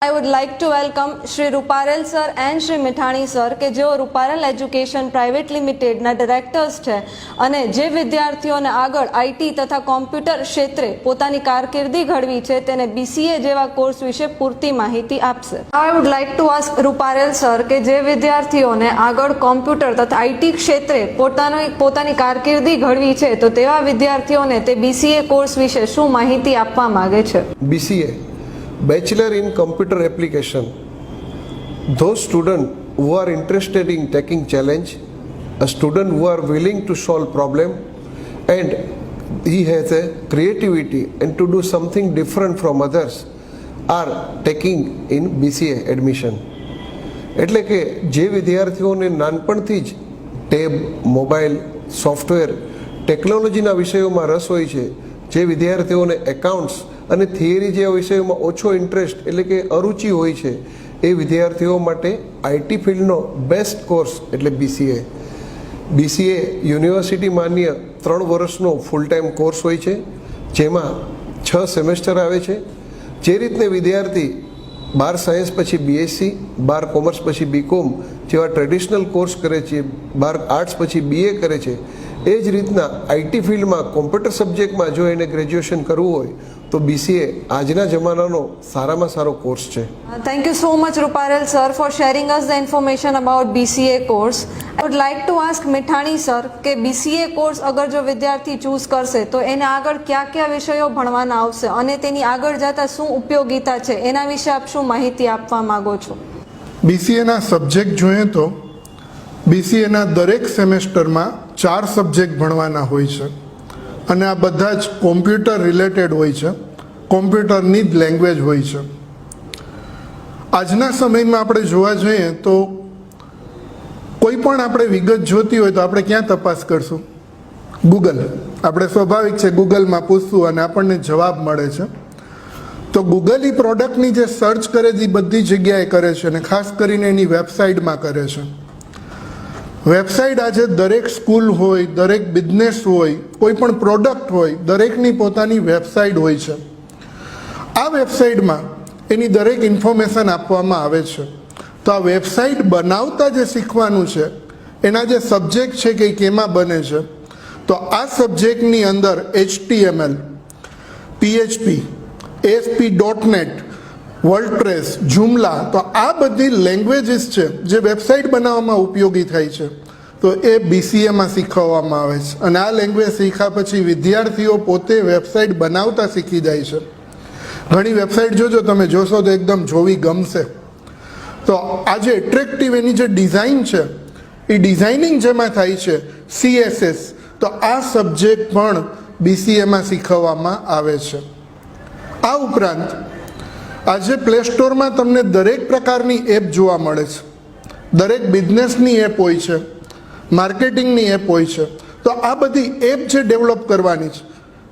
I would like to welcome Shri Ruparel sir and Shri Mithani sir કે જેઓ Ruparel education private લિમિટેડના directors છે અને જે વિદ્યાર્થીઓને આગળ આઈટી તથા કોમ્પ્યુટર ક્ષેત્રે પોતાની કારકિર્દી ઘડવી છે તેને બીસીએ જેવા કોર્સ વિશે પૂરતી માહિતી આપશે. I would like to ask Ruparel sir કે જે વિદ્યાર્થીઓને આગળ કોમ્પ્યુટર તથા આઈટી ક્ષેત્રે પોતાની કારકિર્દી ઘડવી છે તો તેવા વિદ્યાર્થીઓને તે બીસીએ કોર્સ વિશે શું માહિતી આપવા માંગે છે. BCA Bachelor in Computer Application. Those students who are interested in taking challenge, a student who are willing to solve problem, and he has a creativity and to do something different from others are taking in BCA admission. એટલે કે જે વિદ્યાર્થીઓને નાનપણથી જ tab, mobile, software, ટેકનોલોજીના વિષયોમાં રસ હોય છે, જે વિદ્યાર્થીઓને એકાઉન્ટ્સ અને થિયરી જેવા વિષયોમાં ઓછો ઇન્ટરેસ્ટ એટલે કે અરુચિ હોય છે એ વિદ્યાર્થીઓ માટે આઈટી ફિલ્ડનો બેસ્ટ કોર્સ એટલે બીસીએ. બીસીએ યુનિવર્સિટી માન્ય 3 વર્ષનો ફૂલ ટાઈમ કોર્સ હોય છે, જેમાં 6 સેમેસ્ટર આવે છે. જે રીતને વિદ્યાર્થી 12 સાયન્સ પછી બીએસસી, 12 કોમર્સ પછી બીકોમ જેવા ટ્રેડિશનલ કોર્સ કરે છે, 12 આર્ટ્સ પછી બીએ કરે છે, એ જ રીતના આઈટી ફિલ્ડમાં કોમ્પ્યુટર સબ્જેક્ટમાં જો એને ગ્રેજ્યુએશન કરવું હોય તો બીસીએ આજના જમાનાનો સારામાં સારો કોર્સ છે. Thank you so much Ruparel sir for sharing us the information about BCA course. I would like to ask Mithani sir કે BCA course અગર જો વિદ્યાર્થી ચૂઝ કરશે તો એને આગળ કયા વિષયો ભણવાના આવશે અને તેની આગળ જતા શું ઉપયોગિતા છે એના વિશે આપ શું માહિતી આપવા માંગો છો. બીસીએના સબ્જેક્ટ જોઈએ તો બીસીએના દરેક સેમેસ્ટરમાં 4 સબ્જેક્ટ ભણવાના હોય છે અને આ બધા જ કોમ્પ્યુટર રિલેટેડ હોય છે, કોમ્પ્યુટરની જ લેંગ્વેજ હોય છે. આજના સમયમાં આપણે જોવા જઈએ તો કોઈ પણ આપણે વિગત જોતી હોય તો આપણે ક્યાં તપાસ કરશું? ગૂગલ. આપણે સ્વાભાવિક છે ગૂગલમાં પૂછશું અને આપણને જવાબ મળે છે. તો ગૂગલ એ પ્રોડક્ટની જે સર્ચ કરે છે એ બધી જગ્યાએ કરે છે અને ખાસ કરીને એની વેબસાઇટમાં કરે છે. વેબસાઇટ આજે દરેક સ્કૂલ હોય, દરેક બિઝનેસ હોય, કોઈ પણ પ્રોડક્ટ હોય, દરેકની પોતાની વેબસાઇટ હોય છે. આ વેબસાઇટમાં એની દરેક ઇન્ફોર્મેશન આપવામાં આવે છે. તો આ વેબસાઇટ બનાવતા જે શીખવાનું છે એના જે સબ્જેક્ટ છે કે કેમાં બને છે, તો આ સબ્જેક્ટની અંદર HTML, PHP, ASP.NET, વર્ડપ્રેસ, જુમલા, તો આ બધી લેંગ્વેજીસ છે જે વેબસાઇટ બનાવવામાં ઉપયોગી થાય છે તો એ બીસીએમાં શીખવવામાં આવે છે. અને આ લેંગ્વેજ શીખ્યા પછી વિદ્યાર્થીઓ પોતે વેબસાઇટ બનાવતા શીખી જાય છે. ઘણી વેબસાઇટ જોજો, તમે જોશો તો એકદમ જોવી ગમશે. તો આ જે એટ્રેક્ટિવ એની જે ડિઝાઇન છે એ ડિઝાઇનિંગ જેમાં થાય છે CSS, તો આ સબ્જેક્ટ પણ બીસીએમાં શીખવવામાં આવે છે. આ ઉપરાંત આજે પ્લે સ્ટોરમાં તમને દરેક પ્રકારની એપ જોવા મળે છે. દરેક બિઝનેસની એપ હોય છે, માર્કેટિંગની એપ હોય છે. તો આ બધી એપ જે ડેવલપ કરવાની છે,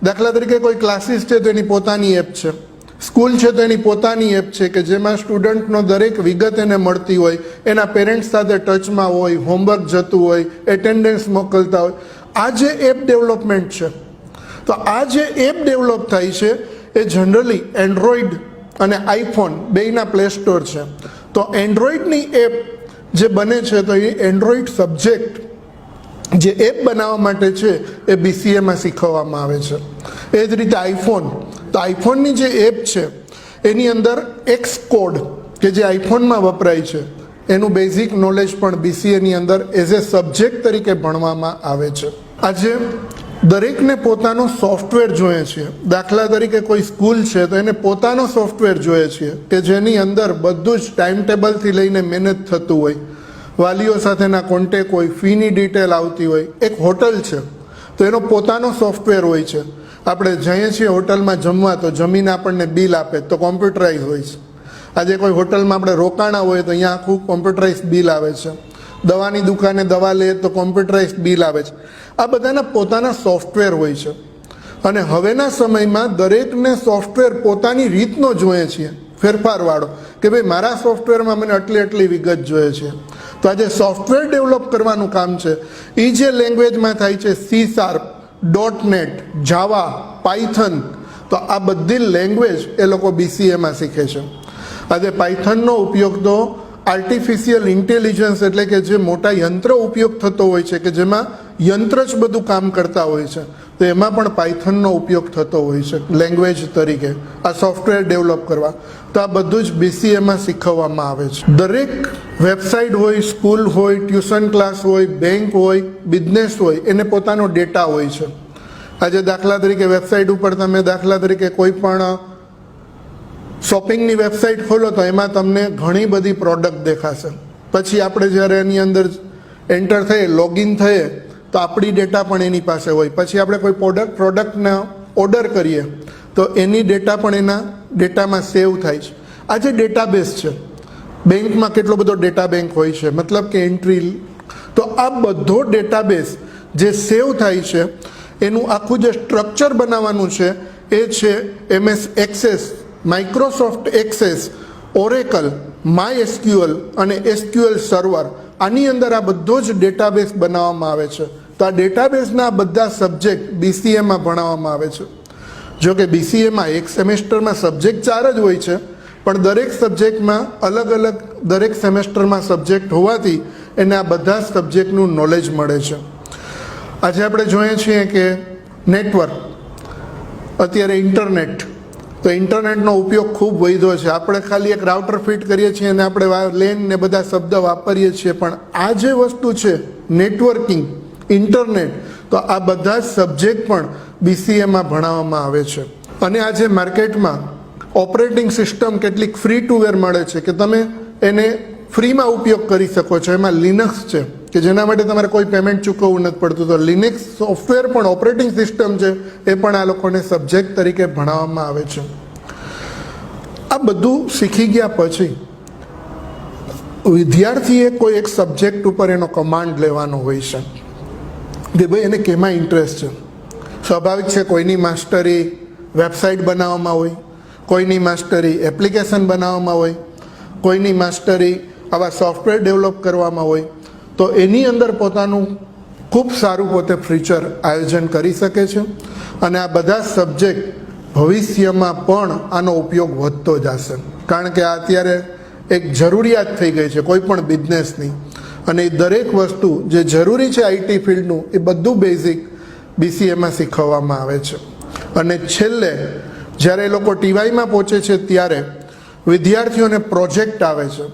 દાખલા તરીકે કોઈ ક્લાસીસ છે તો એની પોતાની એપ છે, સ્કૂલ છે તો એની પોતાની એપ છે કે જેમાં સ્ટુડન્ટનો દરેક વિગત એને મળતી હોય, એના પેરેન્ટ્સ સાથે ટચમાં હોય, હોમવર્ક જતું હોય, એટેન્ડન્સ મોકલતા હોય. આ જે એપ ડેવલપમેન્ટ છે, તો આ જે એપ ડેવલપ થાય છે એ જનરલી એન્ડ્રોઈડ અને આઈફોન બેયના પ્લે સ્ટોર છે. તો એન્ડ્રોઈડની એપ જે બને છે તો એ એન્ડ્રોઈડ સબ્જેક્ટ જે એપ બનાવવા માટે છે એ બીસીએમાં શીખવવામાં આવે છે. એ જ રીતે આઈફોન, તો આઈફોનની જે એપ છે એની અંદર Xcode કે જે આઈફોનમાં વપરાય છે એનું બેઝિક નોલેજ પણ બીસીએની અંદર એઝ એ સબ્જેક્ટ તરીકે ભણવામાં આવે છે. આજે દરેકને પોતાનો સોફ્ટવેર જોઈએ છે. દાખલા તરીકે કોઈ સ્કૂલ છે તો એને પોતાનો સોફ્ટવેર જોઈએ છે કે જેની અંદર બધું જ ટાઈમ ટેબલથી લઈને મહેનત થતું હોય, વાલીઓ સાથેના કોન્ટેક હોય, ફીની ડિટેલ આવતી હોય. એક હોટલ છે તો એનો પોતાનો સોફ્ટવેર હોય છે. આપણે જઈએ છીએ હોટલમાં જમવા તો જમીને આપણને બિલ આપે તો કોમ્પ્યુટરાઇઝ હોય છે. આજે કોઈ હોટલમાં આપણે રોકાણા હોય તો અહીંયા આખું કોમ્પ્યુટરાઇઝ બિલ આવે છે. દવાની દુકાને દવા લે તો કોમ્પ્યુટરાઇઝ બિલ આવે છે. આ બધાના પોતાના સોફ્ટવેર હોય છે. અને હવેના સમયમાં દરેકને સોફ્ટવેર પોતાની રીતનો જોઈએ છે, ફેરફારવાળો, કે ભાઈ મારા સોફ્ટવેરમાં મને આટલી વિગત જોઈએ છે. તો આજે સોફ્ટવેર ડેવલપ કરવાનું કામ છે એ જે લેંગ્વેજમાં થાય છે C#, .NET, જાવા, પાયથન, તો આ બધી લેંગ્વેજ એ લોકો બીસીએમાં શીખે છે. આજે પાયથનનો ઉપયોગ તો આર્ટિફિશિયલ ઇન્ટેલિજન્સ એટલે કે જે મોટા યંત્ર ઉપયોગ થતો હોય છે કે જેમાં યંત્ર જ બધું કામ કરતા હોય છે, તો એમાં પણ પાયથનનો ઉપયોગ થતો હોય છે લેંગ્વેજ તરીકે આ સોફ્ટવેર ડેવલપ કરવા. તો આ બધું જ BCAમાં શીખવવામાં આવે છે. દરેક વેબસાઇટ હોય, સ્કૂલ હોય, ટ્યુશન ક્લાસ હોય, બેંક હોય, બિઝનેસ હોય, એને પોતાનો ડેટા હોય છે. આજે દાખલા તરીકે વેબસાઇટ ઉપર તમે દાખલા તરીકે કોઈ પણ શોપિંગની વેબસાઇટ ખોલો તો એમાં તમને ઘણી બધી પ્રોડક્ટ દેખાશે. પછી આપણે જ્યારે એની અંદર એન્ટર થઈએ, લોગિન થઈએ, તો આપણી ડેટા પણ એની પાસે હોય. પછી આપણે કોઈ પ્રોડક્ટને ઓર્ડર કરીએ તો એની ડેટા પણ એના ડેટામાં સેવ થાય છે. આ જે ડેટાબેઝ છે, બેંકમાં કેટલો બધો ડેટા બેંક હોય છે, મતલબ કે એન્ટ્રી, તો આ બધો ડેટાબેઝ જે સેવ થાય છે એનું આખું જે સ્ટ્રક્ચર બનાવવાનું છે એ છે MS access, Microsoft access, Oracle, MySQL અને SQL સર્વર. આની અંદર આ બધો જ ડેટાબેઝ બનાવવામાં આવે છે. તો આ ડેટાબેઝના બધા સબ્જેક્ટ BCAમાં ભણાવવામાં આવે છે. જો કે BCAમાં એક સેમેસ્ટરમાં સબ્જેક્ટ 4 જ હોય છે, પણ દરેક સબ્જેક્ટમાં અલગ અલગ દરેક સેમેસ્ટરમાં સબ્જેક્ટ હોવાથી એને આ બધા સબ્જેક્ટનું નોલેજ મળે છે. આજે આપણે જોઈએ છીએ કે નેટવર્ક, અત્યારે ઇન્ટરનેટ, તો ઇન્ટરનેટનો ઉપયોગ ખૂબ વધ્યો છે. આપણે ખાલી એક રાઉટર ફિટ કરીએ છીએ અને આપણે લેન ને બધા શબ્દ વાપરીએ છીએ, પણ આ જે વસ્તુ છે નેટવર્કિંગ, ઇન્ટરનેટ, તો આ બધા જ સબ્જેક્ટ પણ BCAમાં ભણાવવામાં આવે છે. અને આજે માર્કેટમાં ઓપરેટિંગ સિસ્ટમ કેટલીક ફ્રી ટુ વેર મળે છે કે તમે એને ફ્રીમાં ઉપયોગ કરી શકો છો. એમાં લિનક્સ છે કે જેના માટે તમારે કોઈ પેમેન્ટ ચૂકવવું નથી પડતું. તો લિનક્સ સોફ્ટવેર પણ ઓપરેટિંગ સિસ્ટમ છે, એ પણ આ લોકોને સબ્જેક્ટ તરીકે ભણાવવામાં આવે છે. આ બધું શીખી ગયા પછી વિદ્યાર્થીએ કોઈ એક સબ્જેક્ટ ઉપર એનો કમાન્ડ લેવાનો હોય છે કે ભાઈ એને કેમાં ઇન્ટરેસ્ટ છે. સ્વાભાવિક છે કોઈની માસ્ટરી વેબસાઇટ બનાવવામાં હોય, કોઈની માસ્ટરી એપ્લિકેશન બનાવવામાં હોય, કોઈની માસ્ટરી આવા સોફ્ટવેર ડેવલપ કરવામાં હોય. તો એની અંદર પોતાનું ખૂબ સારું પોતે ફ્યુચર આયોજન કરી શકે છે. અને આ બધા સબ્જેક્ટ ભવિષ્યમાં પણ આનો ઉપયોગ વધતો જશે, કારણ કે આ અત્યારે એક જરૂરિયાત થઈ ગઈ છે કોઈ પણ બિઝનેસની. અને એ દરેક વસ્તુ જે જરૂરી છે IT ફિલ્ડનું, એ બધું બેઝિક BCAમાં શીખવવામાં આવે છે. અને છેલ્લે જ્યારે એ લોકો TYમાં પહોંચે છે ત્યારે વિદ્યાર્થીઓને પ્રોજેક્ટ આવે છે.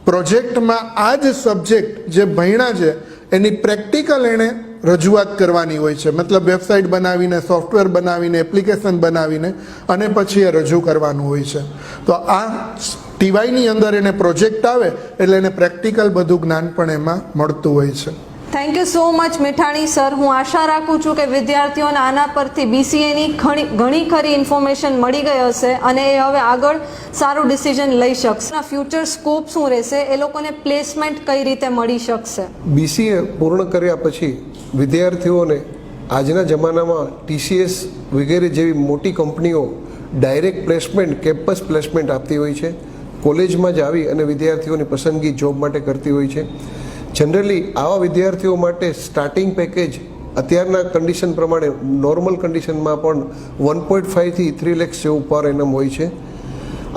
પ્રોજેક્ટમાં આ જ સબ્જેક્ટ જે ભણ્યા છે એની પ્રેક્ટિકલ એણે રજૂઆત કરવાની હોય છે. મતલબ વેબસાઇટ બનાવીને, સોફ્ટવેર બનાવીને, એપ્લિકેશન બનાવીને અને પછી એ રજૂ કરવાનું હોય છે. તો આ TYની અંદર એને પ્રોજેક્ટ આવે એટલે એને પ્રેક્ટિકલ બધું જ્ઞાન પણ એમાં મળતું હોય છે. Thank you so much Mithani sir. હું આશા રાખું છું કે વિદ્યાર્થીઓને આના પરથી BCAની ઘણી ખરી ઇન્ફોર્મેશન મળી ગઈ હશે અને એ હવે આગળ સારું ડિસિઝન લઈ શકશે. ફ્યુચર સ્કોપ શું રહેશે, એ લોકોને પ્લેસમેન્ટ કઈ રીતે મળી શકશે. BCA પૂર્ણ કર્યા પછી વિદ્યાર્થીઓને આજના જમાનામાં TCS વગેરે જેવી મોટી કંપનીઓ ડાયરેક્ટ પ્લેસમેન્ટ, કેમ્પસ પ્લેસમેન્ટ આપતી હોય છે. કોલેજમાં જ આવી અને વિદ્યાર્થીઓની પસંદગી જોબ માટે કરતી હોય છે. જનરલી આવા વિદ્યાર્થીઓ માટે સ્ટાર્ટિંગ પેકેજ અત્યારના કન્ડિશન પ્રમાણે નોર્મલ કન્ડિશનમાં પણ 1.5 થી 3 લાખ જેવું પર એનમ હોય છે.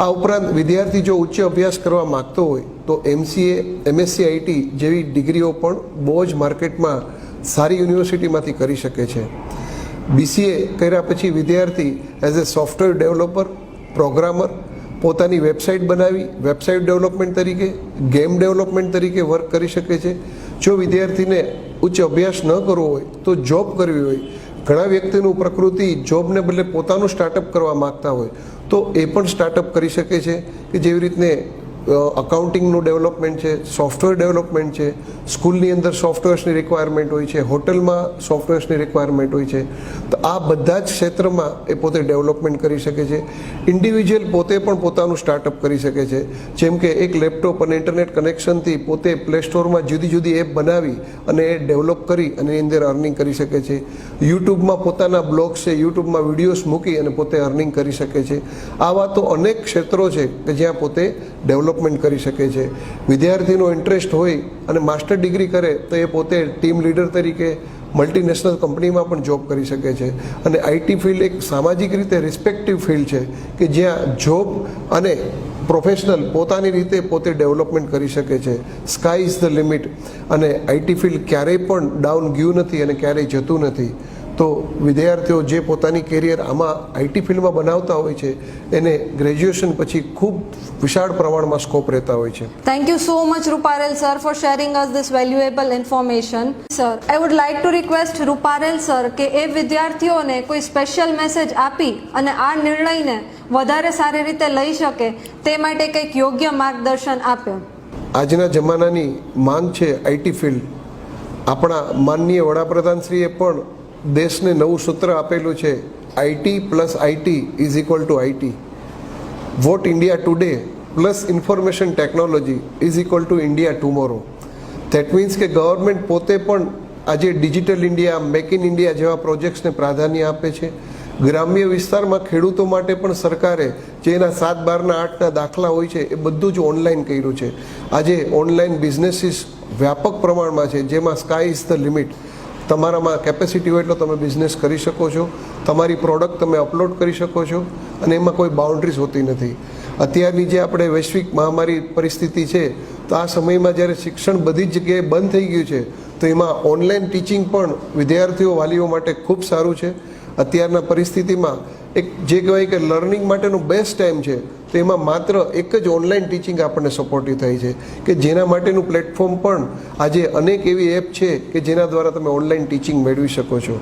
આ ઉપરાંત વિદ્યાર્થી જો ઉચ્ચ અભ્યાસ કરવા માગતો હોય તો MCA, MSc IT જેવી ડિગ્રીઓ પણ બહુ જ માર્કેટમાં સારી યુનિવર્સિટીમાંથી કરી શકે છે. BCA કર્યા પછી વિદ્યાર્થી as a software developer, programmer પોતાની વેબસાઇટ બનાવી વેબસાઇટ ડેવલપમેન્ટ તરીકે, ગેમ ડેવલપમેન્ટ તરીકે વર્ક કરી શકે છે. જો વિદ્યાર્થીને ઉચ્ચ અભ્યાસ ન કરવો હોય તો જોબ કરવી હોય, ઘણા વ્યક્તિનું પ્રકૃતિ જોબને બદલે પોતાનું સ્ટાર્ટઅપ કરવા માગતા હોય તો એ પણ સ્ટાર્ટઅપ કરી શકે છે. કે જેવી રીતને અકાઉન્ટિંગનું ડેવલપમેન્ટ છે, સોફ્ટવેર ડેવલપમેન્ટ છે, સ્કૂલની અંદર સોફ્ટવેર્સની રિક્વાયરમેન્ટ હોય છે, હોટલમાં સોફ્ટવેર્સની રિક્વાયરમેન્ટ હોય છે. તો આ બધા જ ક્ષેત્રમાં એ પોતે ડેવલપમેન્ટ કરી શકે છે. ઇન્ડિવિજ્યુઅલ પોતે પણ પોતાનું સ્ટાર્ટઅપ કરી શકે છે. જેમ કે એક લેપટોપ અને ઇન્ટરનેટ કનેક્શનથી પોતે પ્લે સ્ટોરમાં જુદી જુદી એપ બનાવી અને એ ડેવલપ કરી અને એની અંદર અર્નિંગ કરી શકે છે. યુટ્યુબમાં પોતાના બ્લોગ્સ છે, યુટ્યુબમાં વિડીયોઝ મૂકી અને પોતે અર્નિંગ કરી શકે છે. આવા તો અનેક ક્ષેત્રો છે કે જ્યાં પોતે ડેવલપમેન્ટ કરી શકે છે. વિદ્યાર્થીનો ઇન્ટરેસ્ટ હોય અને માસ્ટર ડિગ્રી કરે તો એ પોતે ટીમ લીડર તરીકે મલ્ટીનેશનલ કંપનીમાં પણ જોબ કરી શકે છે. અને IT ફિલ્ડ એક સામાજિક રીતે રિસ્પેક્ટિવ ફિલ્ડ છે કે જ્યાં જોબ અને પ્રોફેશનલ પોતાની રીતે પોતે ડેવલપમેન્ટ કરી શકે છે. Sky is the limit. અને આઈટી ફિલ્ડ ક્યારેય પણ ડાઉન ગયું નથી અને ક્યારેય જતું નથી. તો વિદ્યાર્થીઓ જે પોતાની કેરિયર આમાં આઈટી ફિલ્ડમાં બનાવતા હોય છે એને ગ્રેજ્યુએશન પછી ખૂબ વિશાળ પ્રમાણમાં સ્કોપ રહેતા હોય છે. Thank you so much, Ruparel sir, for sharing us this valuable information. Sir, I would like to request Ruparel sir કે એ વિદ્યાર્થીઓને કોઈ સ્પેશિયલ મેસેજ આપી અને આ નિર્ણયને વધારે સારી રીતે લઈ શકે તે માટે કંઈક યોગ્ય માર્ગદર્શન આપે. આજના જમાનાની માંગ છે આઈટી ફિલ્ડ. આપણા માનનીય વડાપ્રધાનશ્રીએ પણ દેશને નવું સૂત્ર આપેલું છે, IT plus IT is equal to IT. What India today plus information technology is equal to India tomorrow. That means કે ગવર્મેન્ટ પોતે પણ આજે digital India, make in India જેવા પ્રોજેક્ટ્સને પ્રાધાન્ય આપે છે. ગ્રામ્ય વિસ્તારમાં ખેડૂતો માટે પણ સરકારે જે એના 7, 12, 8ના દાખલા હોય છે એ બધું જ ઓનલાઈન કર્યું છે. આજે ઓનલાઈન બિઝનેસીસ વ્યાપક પ્રમાણમાં છે, જેમાં સ્કાય ઇઝ ધ લિમિટ. તમારામાં કેપેસિટી હોય એટલો તમે બિઝનેસ કરી શકો છો, તમારી પ્રોડક્ટ તમે અપલોડ કરી શકો છો અને એમાં કોઈ બાઉન્ડ્રીઝ હોતી નથી. અત્યારની જે આપણે વૈશ્વિક મહામારી પરિસ્થિતિ છે તો આ સમયમાં જ્યારે શિક્ષણ બધી જ જગ્યાએ બંધ થઈ ગયું છે તો એમાં ઓનલાઈન ટીચિંગ પણ વિદ્યાર્થીઓ વાલીઓ માટે ખૂબ સારું છે. અત્યારના પરિસ્થિતિમાં એક જે કહેવાય કે લર્નિંગ માટેનો બેસ્ટ ટાઈમ છે તો એમાં માત્ર એક જ ઓનલાઈન ટીચિંગ આપણને સપોર્ટિવ થાય છે કે જેના માટેનું પ્લેટફોર્મ પણ આજે અનેક એવી એપ છે કે જેના દ્વારા તમે ઓનલાઈન ટીચિંગ મેળવી શકો છો.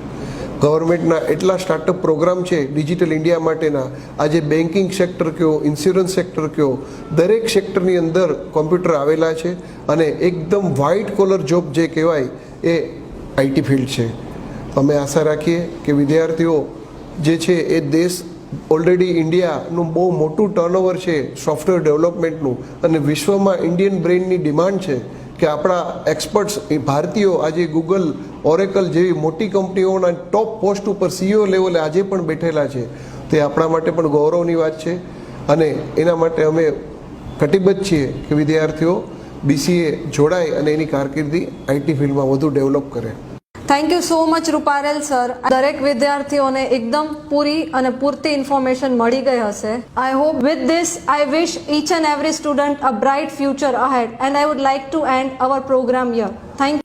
ગવર્મેન્ટના એટલા સ્ટાર્ટઅપ પ્રોગ્રામ છે ડિજિટલ ઇન્ડિયા માટેના. આજે બેન્કિંગ સેક્ટર કયો, ઇન્સ્યોરન્સ સેક્ટર કયો, દરેક સેક્ટરની અંદર કોમ્પ્યુટર આવેલા છે અને એકદમ વ્હાઇટ કોલર જોબ જે કહેવાય એ આઈટી ફિલ્ડ છે. અમે આશા રાખીએ કે વિદ્યાર્થીઓ જે છે એ દેશ ઓલરેડી ઇન્ડિયાનું બહુ મોટું ટર્નઓવર છે સોફ્ટવેર ડેવલપમેન્ટનું અને વિશ્વમાં ઇન્ડિયન બ્રેઇનની ડિમાન્ડ છે કે આપણા એક્સપર્ટ્સ એ ભારતીયો આજે ગૂગલ, ઓરેકલ જેવી મોટી કંપનીઓના ટોપ પોસ્ટ ઉપર CEO લેવલે આજે પણ બેઠેલા છે. તે આપણા માટે પણ ગૌરવની વાત છે અને એના માટે અમે કટિબદ્ધ છીએ કે વિદ્યાર્થીઓ BCA જોડાય અને એની કારકિર્દી આઈટી ફિલ્ડમાં વધુ ડેવલપ કરે. Thank you so much Ruparel sir. દરેક વિદ્યાર્થીઓને એકદમ પૂરી અને પૂરતી ઇન્ફોર્મેશન મળી ગઈ હશે. I hope with this I wish each and every student a bright future ahead and I would like to end our program here. Thank you.